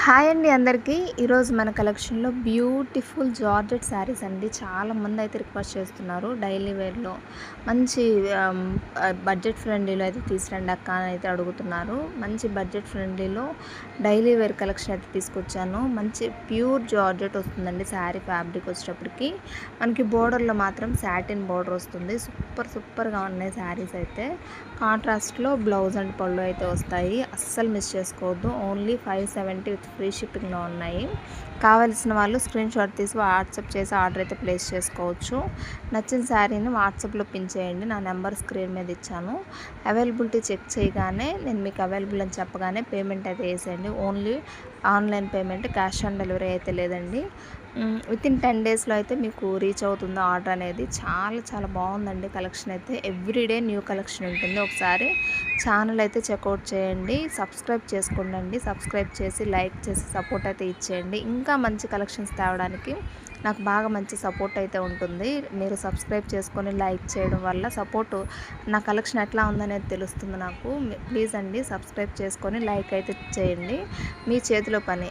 Hi అండి అందరికీ. ఈరోజు మన కలెక్షన్‌లో బ్యూటిఫుల్ జార్జెట్ శారీస్ అండి. చాలామంది అయితే రిక్వెస్ట్ చేస్తున్నారు. డైలీ వేర్‌లో మంచి బడ్జెట్ ఫ్రెండ్లీలో అయితే తీసురండి అక్క అని అయితే అడుగుతున్నారు. మంచి బడ్జెట్ ఫ్రెండ్లీలో డైలీ వేర్ కలెక్షన్ అయితే తీసుకొచ్చాను. మంచి ప్యూర్ జార్జెట్ వస్తుందండి శారీ ఫ్యాబ్రిక్ వచ్చేటప్పటికి. మనకి బోర్డర్‌లో మాత్రం సాటిన్ బోర్డర్ వస్తుంది. సూపర్‌గా ఉన్నాయి శారీస్ అయితే. కాంట్రాస్ట్‌లో బ్లౌజ్ అండ్ పళ్ళు అయితే వస్తాయి. అస్సలు మిస్ చేసుకోవద్దు. ఓన్లీ 570 విత్ ఫ్రీ షిప్పింగ్లో ఉన్నాయి. కావాల్సిన వాళ్ళు స్క్రీన్ షాట్ తీసి వాట్సాప్ చేసి ఆర్డర్ అయితే ప్లేస్ చేసుకోవచ్చు. నచ్చిన శారీని వాట్సాప్లో పిన్ చేయండి. నా నెంబర్ స్క్రీన్ మీద ఇచ్చాను. అవైలబిలిటీ చెక్ చేయగానే నేను మీకు అవైలబుల్ అని చెప్పగానే పేమెంట్ అయితే వేసేయండి. Only online payment, cash on delivery అయితే లేదండి. వితిన్ 10 డేస్లో అయితే మీకు రీచ్ అవుతుంది ఆర్డర్ అనేది. చాలా బాగుందండి కలెక్షన్ అయితే. ఎవ్రీడే న్యూ కలెక్షన్ ఉంటుంది. ఒకసారి ఛానల్ అయితే చెక్అవుట్ చేయండి. సబ్స్క్రైబ్ చేసుకోండి. సబ్స్క్రైబ్ చేసి లైక్ చేసి సపోర్ట్ అయితే ఇచ్చేయండి. ఇంకా మంచి కలెక్షన్స్ తేవడానికి నాకు బాగా మంచి సపోర్ట్ అయితే ఉంటుంది. మీరు సబ్స్క్రైబ్ చేసుకొని లైక్ చేయడం వల్ల సపోర్టు నా కలెక్షన్ ఎట్లా ఉందనేది తెలుస్తుంది నాకు. ప్లీజ్ అండి సబ్స్క్రైబ్ చేసుకొని లైక్ అయితే చేయండి. మీ చేతిలో పని.